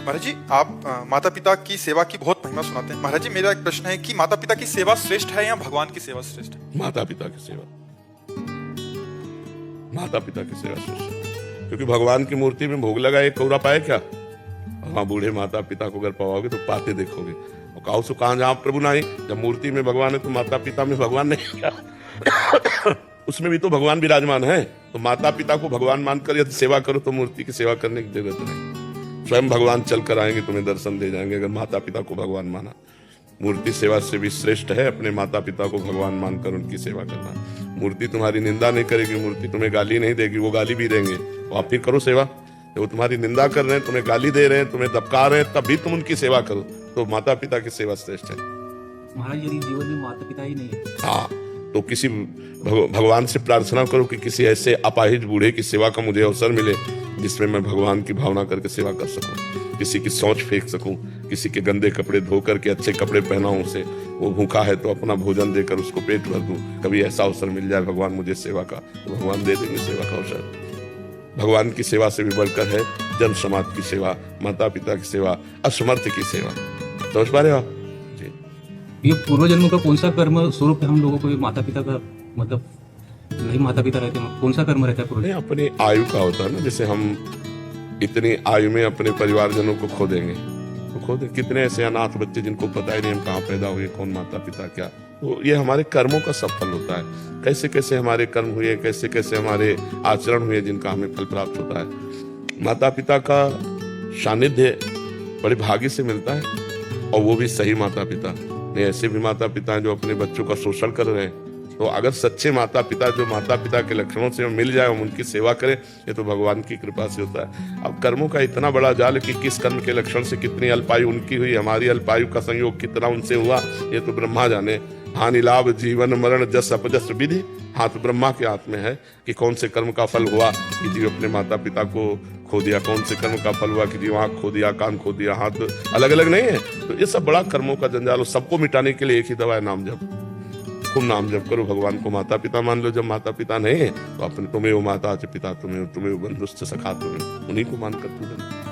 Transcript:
महाराज जी, आप माता पिता की सेवा की बहुत महिमा सुनाते हैं। महाराज जी, मेरा एक प्रश्न है कि माता पिता की सेवा श्रेष्ठ है या भगवान की सेवा श्रेष्ठ है? माता पिता की सेवा, माता पिता की सेवा श्रेष्ठ है। क्योंकि भगवान की मूर्ति में भोग लगा एक कौरा पाए क्या? वहां बूढ़े माता पिता को अगर पाओगे तो पाते देखोगे। और काउ सो कहां जहां प्रभु नहीं, जब मूर्ति में भगवान है तो माता पिता में भगवान नहीं क्या? उसमें भी तो भगवान विराजमान है। तो माता पिता को भगवान मानकर यदि सेवा करो तो मूर्ति की सेवा करने की जरूरत नहीं। स्वयं भगवान चल कर आएंगे, तुम्हें दर्शन दे जाएंगे अगर माता पिता को भगवान माना। मूर्ति सेवा से भी श्रेष्ठ है अपने माता पिता को भगवान मानकर उनकी सेवा करना। मूर्ति तुम्हारी निंदा नहीं करेगी, मूर्ति तुम्हें गाली नहीं देगी, वो गाली भी देंगे तो आप फिर करो सेवा। वो तुम्हारी निंदा कर रहे हैं, तुम्हें गाली दे रहे हैं, तुम्हें दबका रहे हैं, तब भी तुम उनकी सेवा करो। तो माता पिता की सेवा श्रेष्ठ है। महाराज, यदि जीवन में माता पिता ही नहीं है, हाँ, तो किसी भगवान से प्रार्थना करो कि किसी ऐसे अपाहिज बूढ़े की सेवा का मुझे अवसर मिले जिसमें मैं भगवान की भावना करके सेवा कर सकूं, किसी की सोच फेंक सकूं, किसी के गंदे कपड़े धो करके अच्छे कपड़े पहनाऊं उसे, वो भूखा है तो अपना भोजन देकर उसको पेट भर दूं। कभी ऐसा अवसर मिल जाए भगवान मुझे सेवा का, तो भगवान दे देंगे सेवा का अवसर। भगवान की सेवा से भी बढ़कर है जन समाज की सेवा, माता पिता की सेवा, असमर्थ की सेवा। समझ पा रहे हो आप? ये पूर्व जन्म का कौन सा कर्म स्वरूप है हम लोगों को? माता पिता का मतलब नहीं, माता पिता रहते हैं, कौन सा कर्म रहता है पूर्व? नहीं, अपनी आयु का होता है ना। जैसे हम इतनी आयु में अपने परिवारजनों को खो देंगे तो खो दे। कितने ऐसे अनाथ बच्चे जिनको पता ही नहीं हम कहाँ पैदा हुए, कौन माता पिता क्या। तो ये हमारे कर्मों का सब फल होता है। कैसे कैसे हमारे कर्म हुए, कैसे कैसे हमारे आचरण हुए जिनका हमें फल प्राप्त होता है। माता पिता का सानिध्य बड़े भाग्य से मिलता है, और वो भी सही माता पिता। नहीं, ऐसे भी माता पिता हैं जो अपने बच्चों का शोषण कर रहे हैं। तो अगर सच्चे माता पिता जो माता पिता के लक्षणों से मिल जाए, हम उनकी सेवा करें, ये तो भगवान की कृपा से होता है। अब कर्मों का इतना बड़ा जाल कि किस कर्म के लक्षण से कितनी अल्पायु उनकी हुई, हमारी अल्पायु का संयोग कितना उनसे हुआ, ये तो ब्रह्मा जाने। हानि लाभ जीवन मरण जस अपजस विधि, हाथ ब्रह्मा के हाथ में है कि कौन से कर्म का फल हुआ कि जीव अपने माता पिता को खो दिया, कौन से कर्म का फल हुआ कि जीव आँख खो दिया, कान खो दिया, हाथ अलग अलग नहीं है। तो ये सब बड़ा कर्मों का जंजाल, सबको मिटाने के लिए एक ही दवा है, नाम जप। खूब नाम जप करो, भगवान को माता पिता मान लो। जब माता पिता नहीं है तो अपने तुम्हें वो माता पिता, तुम्हें वो बंधुस्थ सखा, तुम्हें उन्हीं को मानकर पूजन।